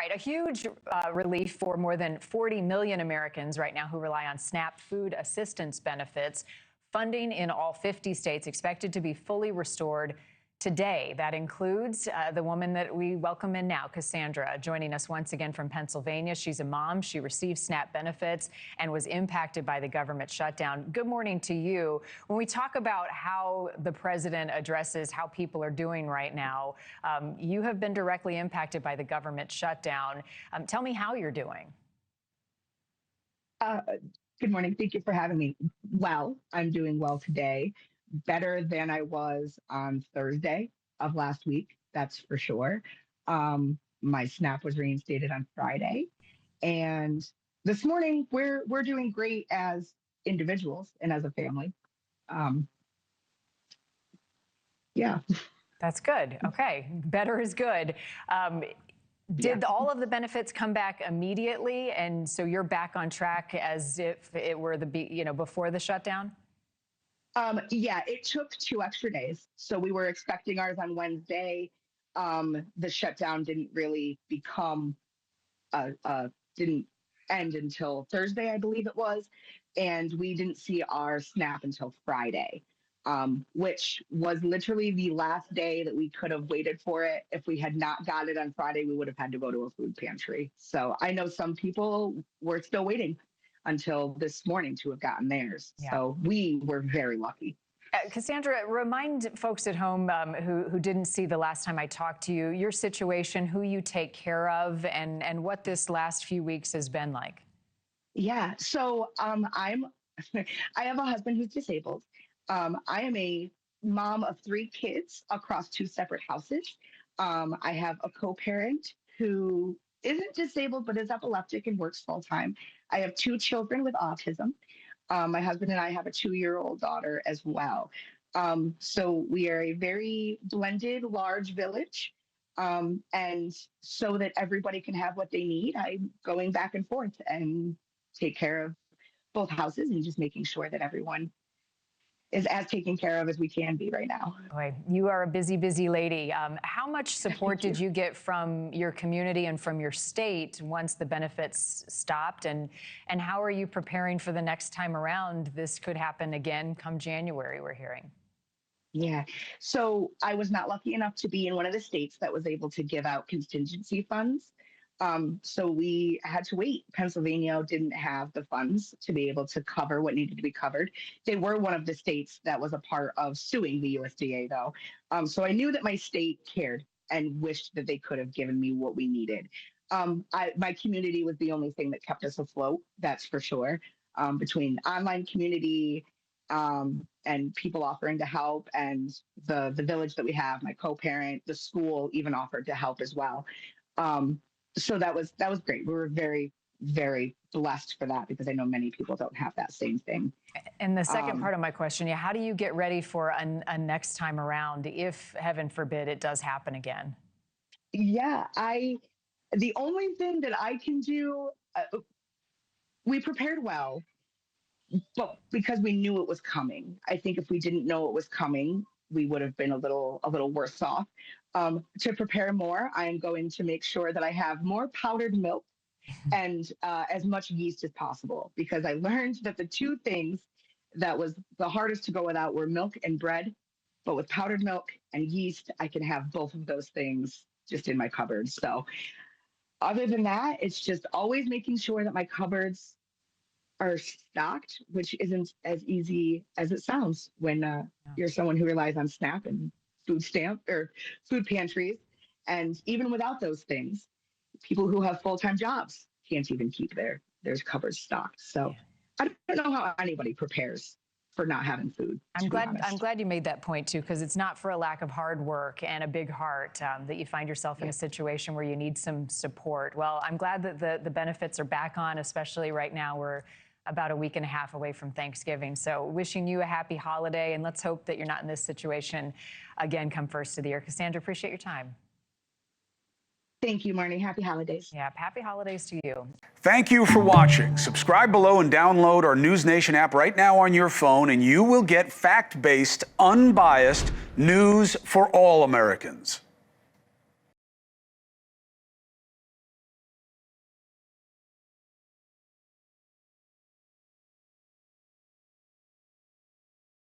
right, a huge relief for more than 40 million Americans right now who rely on SNAP food assistance benefits. Funding in all 50 states expected to be fully restored today. That includes the woman that we welcome in now, Cassandra, joining us once again from Pennsylvania. She's a mom. She received SNAP benefits and was impacted by the government shutdown. Good morning to you. When we talk about how the president addresses how people are doing right now, you have been directly impacted by the government shutdown. Tell me how you're doing. Good morning. Thank you for having me. Well, I'm doing well today. Better than I was on Thursday of last week, that's for sure. My SNAP was reinstated on Friday. And this morning, we're doing great as individuals and as a family. Yeah. That's good. Okay. Better is good. Did all of the benefits come back immediately? And so you're back on track as if it were before the shutdown? Yeah, it took 2 extra days. So we were expecting ours on Wednesday. The shutdown didn't really didn't end until Thursday, I believe it was. And we didn't see our SNAP until Friday, which was literally the last day that we could have waited for it. If we had not got it on Friday, we would have had to go to a food pantry. So I know some people were still waiting until this morning to have gotten theirs. Yeah. So we were very lucky. Cassandra, remind folks at home who didn't see the last time I talked to you, your situation, who you take care of, and what this last few weeks has been like. Yeah, so I have a husband who's disabled. I am a mom of 3 kids across 2 separate houses. I have a co-parent who isn't disabled but is epileptic and works full time. I have 2 children with autism. My husband and I have a 2-year-old daughter as well. So we are a very blended, large village. And so that everybody can have what they need, I'm going back and forth and take care of both houses and just making sure that everyone is as taken care of as we can be right now. Boy, you are a busy, busy lady. How much support did you get from your community and from your state once the benefits stopped? And how are you preparing for the next time around? This could happen again come January, we're hearing. Yeah, so I was not lucky enough to be in one of the states that was able to give out contingency funds. So we had to wait. Pennsylvania didn't have the funds to be able to cover what needed to be covered. They were one of the states that was a part of suing the USDA, though. So I knew that my state cared and wished that they could have given me what we needed. My community was the only thing that kept us afloat, that's for sure. Between online community and people offering to help, and the village that we have, my co-parent, the school even offered to help as well. So that was great. We were very, very blessed for that, because I know many people don't have that same thing. And the second part of my question, how do you get ready for a next time around if, heaven forbid, it does happen again? Yeah, the only thing that I can do, we prepared well, but because we knew it was coming. I think if we didn't know it was coming, we would have been a little worse off. To prepare more, I am going to make sure that I have more powdered milk and as much yeast as possible, because I learned that the 2 things that was the hardest to go without were milk and bread. But with powdered milk and yeast, I can have both of those things just in my cupboards. So other than that, it's just always making sure that my cupboards are stocked, which isn't as easy as it sounds when you're someone who relies on SNAP and food stamp or food pantries. And even without those things, people who have full-time jobs can't even keep their cupboards stocked. So I don't know how anybody prepares for not having food. I'm glad you made that point too, because it's not for a lack of hard work and a big heart that you find yourself in a situation where you need some support. Well, I'm glad that the benefits are back on, especially right now. We're about a week and a half away from Thanksgiving. So wishing you a happy holiday, and let's hope that you're not in this situation again come first of the year. Cassandra, appreciate your time. Thank you, Marni. Happy holidays. Yeah, happy holidays to you. Thank you for watching. Subscribe below and download our NewsNation app right now on your phone, and you will get fact-based, unbiased news for all Americans.